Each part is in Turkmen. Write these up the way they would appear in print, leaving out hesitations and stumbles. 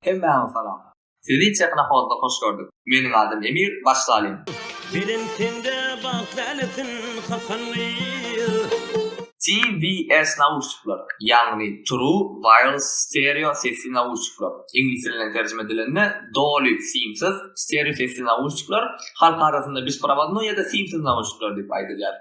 Hemmäňe salam. Sizi Çeknahodda hoş gördük. Meniň adym Emir, başlaýyn. Bilintinde bağlaletin kakanlı TWS nauşçuklar, yani True Wireless Stereo sesli nauşçuklar. İngiliz tilinden tercüme edilenine Dolby Seamsiz stereo sesli nauşçuklar, halk arasında biz pravadno ya da Seamsiz nauşçuklar dip aýdylýar.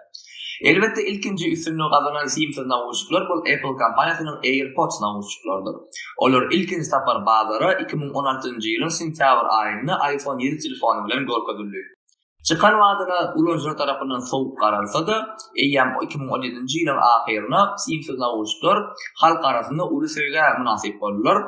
Elbette ilkinci üstünlüğü kazanan Seamsiz nauşçuklar bu Apple kampanyasının AirPods nauşçuklardır. Olar ilkinci tapar bazara 2016-njy ýylyň sentyabr aýynda iPhone 7 telefonu bilen görkezildi. Çıkan wagtyna ulanjylar tarapyndan sowuk garalsa-da, eýýam 2017-nji ýylyň ahyryna Seamsiz nauşçuklar halk arasynda uly söýge münasip boldular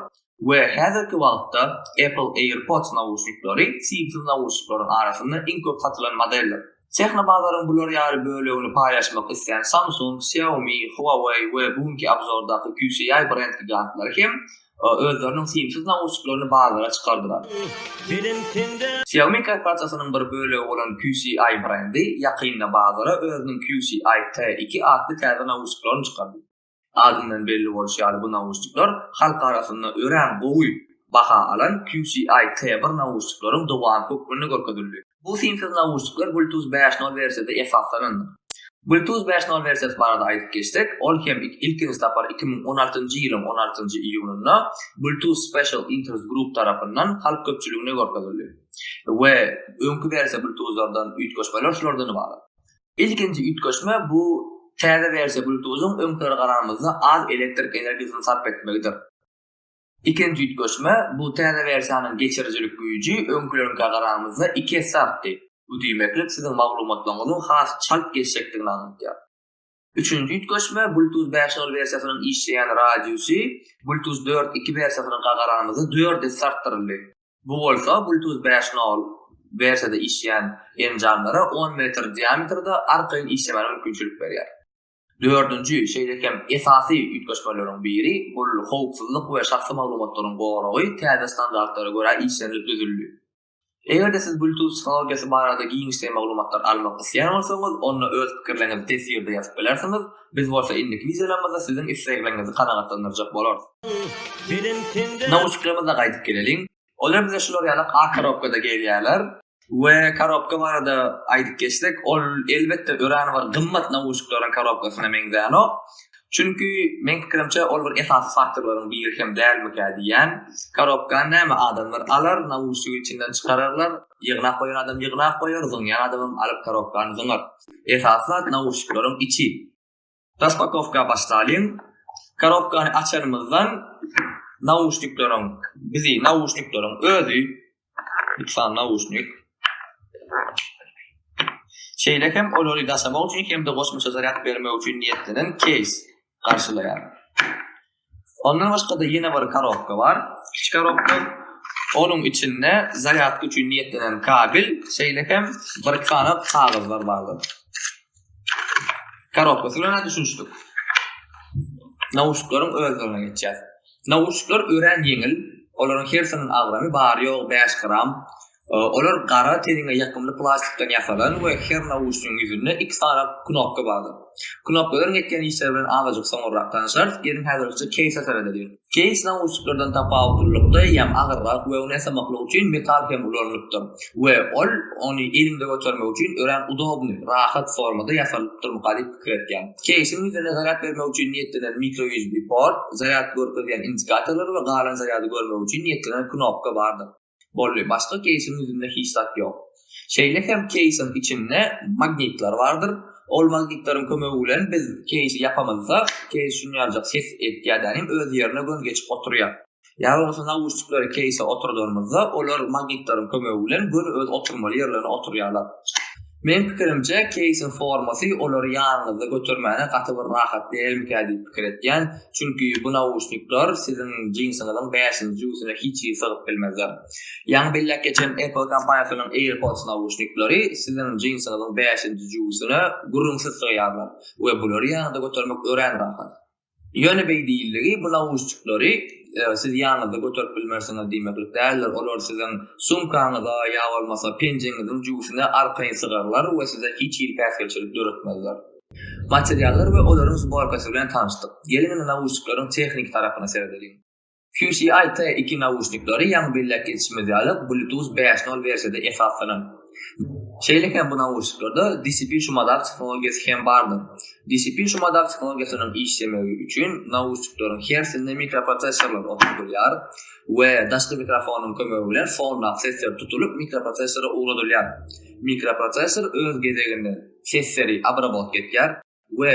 we häzirki wagtda Apple AirPods nauşçuklary Seamsiz nauşçuklaryň arasynda eng köp satylan modeller. Çekna bazaryň bular ýary bölegini paýlaşmak isleýän Samsung, Xiaomi, Huawei we bugunky abzordaky QCI brend gigantlary hem özleriniň Seamsiz nauşçuklaryny bazara çykardylar. bilintinde Xiaomi korporasyonynyň bir bölegi bolan QCI brendi ýakynda bazara özüniň QCI T2 adly täze nauşçuklaryny çykardy. Adyndan belli bolýar bu nauşçuklar halk arasynda ören gowy baha alan QCI T1 nauşçuklaryň dowam köpüni görkezildi. Bu Seamsiz nauşçuklar Bluetooth 5.0 versiýasynda esaslandy. Bluetooth 5.0 versiýasy barada aýdyp geçdik. Ol hem ilkinji tapar 2016-njy ýylyň 16-njy iýununda Bluetooth Special Interest Group tarapyndan halk köpçüligine görkezildi. We öňkü versiýa Bluetooth'lardan üýtgeçmeler şulardan ibaret. İlkinji üýtgeçme bu täze versiýa Bluetooth'un öňküre garamyzda az elektrik energisini sarf etmegidir. İkinji üýtgeçme bu täze versiýanyň geçirijilik güýji öňküleriň garamyzda 2 sarfdy. Bu diýmeklik siziň maglumatlaryňyzyň has çalp geçecekdigini anlatýar. Üçüncü üýtgeçme Bluetooth 5.0 versiýasynyň işleýän radiusy Bluetooth 4.2 versiýasynyň garamyzda 4 sartdyryldy. Bu bolsa Bluetooth 5.0 versiýada işleýän enjamlara 10 metr diametrda arkaýyn işlemeli mümkinçilik berýär. Dördüncü şeýlekem esasy üýtgeçmeleriň biri bu howpsuzlyk we şahsy maglumatlaryň goragy täze standartlara görä işlenip düzüldi. Eger de siz Bluetooth teknologiýasy barada giňişli maglumatlar almak isleýän bolsaňyz, onu öz pikirleriňizi tesirde ýazyp bilersiňiz. Biz bolsa indiki wideolarymyzda siziň isleglerinizi kanagatlandyrjak bolarys. bilintinde Nauşçuklarymyza gaýdyp gelelim. Olar bize şular ýaly A korobkada gelýärler. We korobka barada aýdyp geçdik. Ol elbetde öräni bar gymmat nauşçuklaryň korobkasyna meňzäno. Çünkü men pikirimçe ol bir esasy faktorlaryň biri hem dälmika diýen, korobka näme adamlar alar, nauşçugy içinden çykararlar, ýygnap goýan adam ýygnap goýar, zyňýan adam alyp korobkany zyňar. Esasat nauşçuklaryň içi. Raspakovka başlaýyn. Korobkany açarmyzdan nauşçuklaryň, bizi nauşçuklaryň özü, lütfen nauşçuk şeýlekem olary daşamak üçin hem de goşmuşa zaryat bermek üçin niýetlenen case garşylaýar. Ondan başga da ýene bir korobka bar. Kiçik korobka. Onuň içinde zaryat üçin niýetlenen kabil, şeýlekem bir kanap kagazlar bardyr. Korobka bilen düşünýüşdik. Nauşçuklaryň özlerine geçýär. Nauşçuklar ören ýeňil, olaryň hersiňiň agramy bar ýok 5 gram. Olar gara teniňe ýakymly plastikden ýasalan we her nauşçuň ýüzünde 2 tane knopka bardyr. Knopkalar etken işler bilen aňajuk soňraq tanışar. Ýerin häzirçe case sebäp edilýär. Case nauşçuklardan tapawutlykda ýam agyrrak we onu esamaklyk üçin metal hem ulanlypdyr. We ony elinde götürmek üçin ören udobny, rahat formada ýasalyp durmakly pikir etýär. Case'iň ýüzüne zaryat bermek üçin niýetlenen mikro USB port, zaryat görkezýän indikatorlar we galan zaryady görmek üçin niýetlenen knopka bardyr. Bolly başga case'iň ýüzünde hiç zat ýok. Şeýlekem case'iň içinde magnitler bardyr. Ol magnitlaryň kömegi bilen biz case'i ýapamazsa, case şuňarjak ses etýärdim öz ýerine gön geçip oturýar. Ýa-da olsa nauşçuklary case'e oturdurmazsa, olar magnitlaryň kömegi bilen gön öz oturmaly ýerlerine oturýarlar. Men pikirimçe case'iň formasy olary ýanyňyzda götürmäne gaty bir rahat dälmika diýip pikir etýän. Çünki bu nauşçuklar siziň jinsiňiň 5-nji ýüzüne hiç sygyp bilmezler. Ýa-ni bellek geçen Apple kampaniýasynyň AirPods nauşçuklary siziň jinsiňiň 5-nji ýüzüne gurrunsyz sygarlar we bulary ýanynda götürmek ören rahat. Ýöne beýdiligi bu nauşçuklary siz ýanyňyzda götürip bilmersiňiz diýmeklik däldir. Olar siziň sumkaňyza ýa bolmasa penjeňiziň jüýsüne arkaýy sygarlar we size hiç ýerkäsçilik döretmezler. Materiallar we olaryň zborkasy bilen tanışdyk. Gelin nauşçuklaryň tehnik tarapyna seredelim. QCI T2 naushniklary ýa-ni bellek geçişmez ýaly Bluetooth 5.0 versiýada esaslanan. Şeýlekem bu naushniklarda DCP şumadar tehnologiýasy hem bardyr. DCP şumadar tehnologiýasynyň işlemegi üçin naushniklaryň hersinde mikroprosesorlar oturdylýar we daşky mikrofonyň kömegi bilen fondan sesler tutulup mikroprosesora uğradylýar. Mikroprosesor öz gezeginde sesleri abrabot etýär we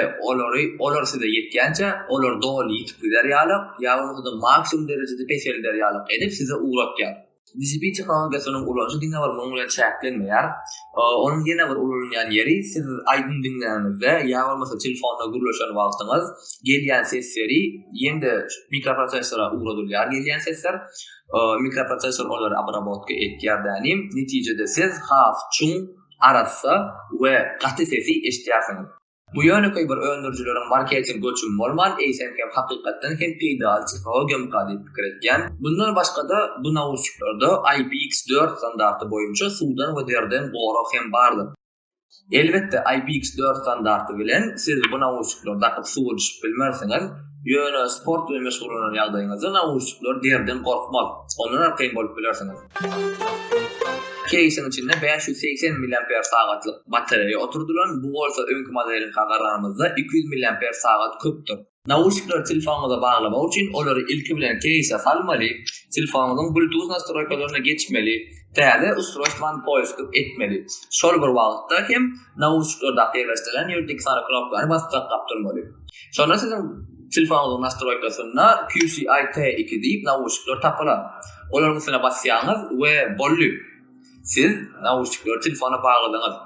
olar size yetkençe olar doğru ýitipler ýalyk ýa-da maksimum derejede peşelder ýalyk edip size uğratýar. DCP tehnologiýasynyň ulanjy diňe bar muňa çäklenmeýär. Onuň ýene bir ulanýan ýeri siz aýdyn diňlänizde ýa bolmasa telefonda gürleşen wagtyňyz gelýän sesleri ýende mikroprosesora uğradylýar. Gelýän sesler mikroprosesor olary abrabotka etýärdi. Netijede siz haf, çuň, arassa we gaty sesi eşitýärsiňiz. Bu ýöneköy bir öndürjüleriň marketing göçüm bolman, eýsem hem hakykatdan hem peýdal tehnologiýa mukadip pikir etken. Bundan başga da bu naushniklarda IPX4 standarty boýunça suwdan we derden gora hem bardy. Elbetde IPX4 standarty bilen siz bu naushniklarda akyp suwa düşüp bilmersiňiz, ýöne sport we meşgulanan ýagdaýyňyzda naushniklar derden gorkmaz. Ondan arkaýyn bolup bilersiňiz. Case'in içinde 580 mAh batareya oturdulan, bu bolsa öňkü modelin kagaranymyzda 200 mAh köpdür. Naushniklar telefonuňyza baglamak üçin olary ilki bilen case'e salmaly, telefonuňyň Bluetooth nastroykalaryna geçmeli, täze ustroýstwan poýsk etmeli. Şol bir wagtda hem naushniklarda ýerleşdiren ýerdeki sara knopkany basyp gapdyrmaly. Şonda siziň telefonuňyň nastroykasyna QCI T2 diýip naushniklar tapalar. Olar üstüne basýaňyz we bolly. Siz naushniklar telefona bagladyňyz.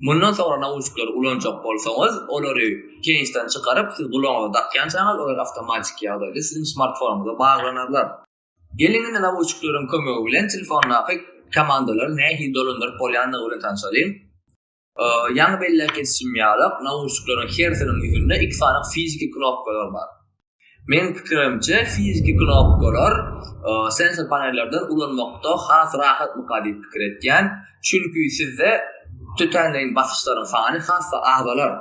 Mundan sonra naushniklar ulanjak bolsaňyz, olary case'den çykaryp siz gulaňyza takýansaňyz, olar awtomatik ýagdaýda siziň smartfonuňyza baglanarlar. Gelingen naushniklaryň kömegi bilen telefonnaky komandalar nähili dolandyryp bolýanlygy bilen tanışalım. Ýa-ni bellek geçişim ýalyk naushniklaryň hersiniň ýüzünde iki sany fiziki knopkalar bar. Men pikirimçe fiziki knopkalar sensor panellerden ulanmakda has rahat mukadip pikir etken. Çünkü sizde tütenleyin basışların sany hassa ağzalar.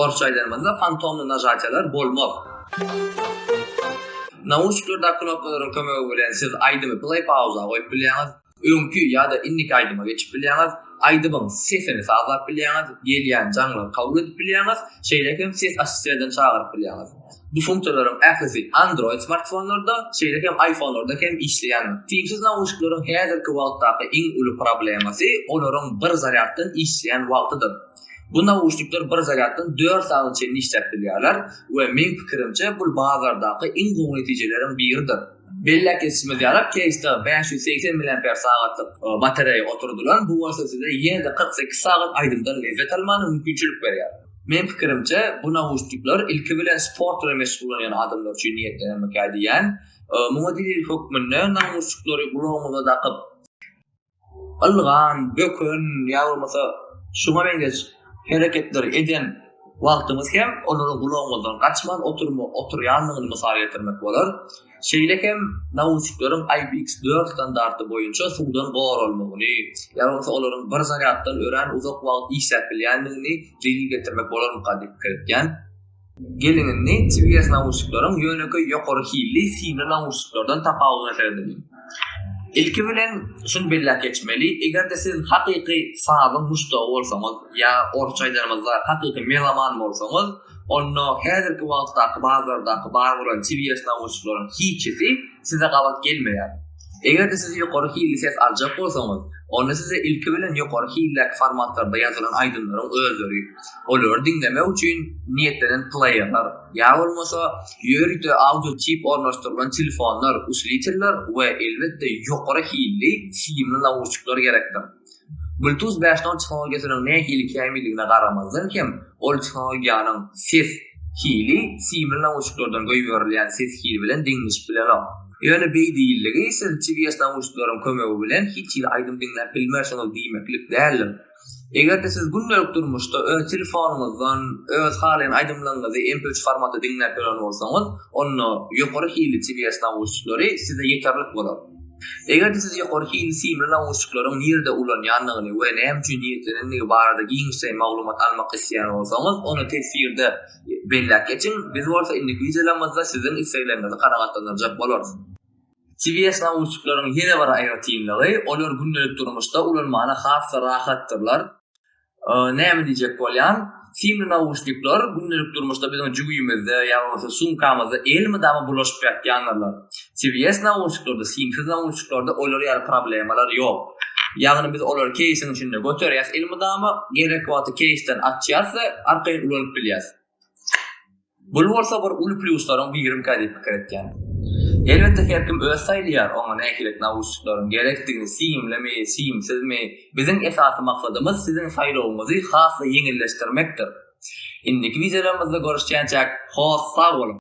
Orçaýlarymyzda fantomly najatyalar bolmaz. Naushniklarda knopkalaryň kömegi bilen siz aýdymy play pauza goýup bilýäňiz, öňkü ýa-da innik aýdyma geçip bilýäňiz, aýdymyň sesini sazlap bilýäňiz, gelýän jaňlary kabul edip bilýäňiz, şeýlekem ses assistentden çagyryp bilýäňiz. Bu funksiyonlaryň ähli Android smartfonlarda, şeýlekem iPhone'larda hem işleýän. Timsiz naushniklaryň häzirki wagtdaky iň uly problemasy olaryň bir zaryatdan işleýän wagtydyr. Bu naushniklar bir zaryatdan 4 saatçe işläp bilýärler we men pikirimçe bu bazardaky iň gowy netijeleriň biridir. Bellek geçişimiz ýalyp case'de 580 mAh batareya oturdulan, bu bolsa size ýene 48 saat aýdymdan lezzet almany mümkinçilik berýär. Men pikirimçe bu naushniklar ilki bilen sport we meşgulanan adamlar üçin niýetlenmek diýen, muadilil hökmünde naushniklary gulaňyza takyp algan, bökün ýa bolmasa şuna bengeş hereketler eden wagtymyz hem onları gulaňyzdan gaçman oturýanlygyny mysal getirmek bolar. Şeýlekem naushniklaryň IPX4 standarty boýunça suwdan goralmagyny, ýa-da olaryň bir zaryatdan ören uzak wagt işläp bilýänligini delil getirmek bolar mukadip etken. Gelinini TVS naushniklaryň ýöneköy ýokary hilli simli naushniklardan tapawuty meselesi. İlki bilen şunu bellek geçmeli, egerde siz hakyky sazyň muştagy bolsaňyz ýa orçaýlarymyzda hakyky melaman bolsaňyz, onu häzirki wagtdaky bazardaky barburan TVS naushniklaryň hiçisi size gabat gelmeýär. Egerde siz ýokary hilli ses aljak bolsaňyz, onu size ilki bilen ýokary hillek formatlarda ýazylan aýdymlaryň özleri, olar dinlemek üçin niýetlenen playerler, ýa bolmasa ýörükde audio chip ornaşdyrylan telefonlar, uslyterler we elbetde ýokary hilli simli naushniklar gerekdir. Bluetooth 5.0 tehnologiýasynyň nähili kämilligine garamazdan hem ol tehnologiýanyň ses hili simli naushniklardan goýberilýän ses hili bilen deňleşip bilenok. Ýöne beýdilligi siz TVS naushniklaryň kömegi bilen hiç ýyl aýdym dinläp bilmersiňiz diýmeklik däl. Egerde siz gündelik durmuşda öz telefonuňyzdan öz halyn aýdymlaryňyzy MP3 formatda dinläp bilen bolsaňyz, onu ýokary hilli TVS naushniklary size ýeterlik bolar. Egerde siz ýokary hilli simli naushniklaryň nerede ulanýanlygyny we näme üçin ýetenligi barada giňişe maglumat almak isleýän bolsaňyz, onu tesirde bellek geçin. Biz bolsa indiki videolarymyzda siziň isleýlerinizi kanagatlandyrjak bolarys. CBS nauşuklaryň ýene bir aýratynlygy, olar gündelik durmuşda ulanmana has rahattyrlar. Näme diýjek bolýan? Simli nauşluklar gündelik durmuşda bizim jüýümizde ýa-da sumkamyzda elmidama bulaşyp ýatýanlar. CBS nauşluklarda, simsiz nauşluklarda olar ýaly problemalar ýok. Ýagny biz olar keýsiň içinde göterýäs elmidama, gerek wagty keýsden atýas da arkaýy ulanyp bilýäs. Bu bolsa bir uly plusslaryň birim kadip pikir etýän. Elbette her kim öz saýlýar, oňa näkilik nauşluklaryň gerekdigini simlemi, simsizmi, biziň esasy maksadymyz siziň saýlawyňyzy hasly ýeňilleşdirmekdir. Indiki wideolarymyzda görüşýänçäk, hoş sag bolun.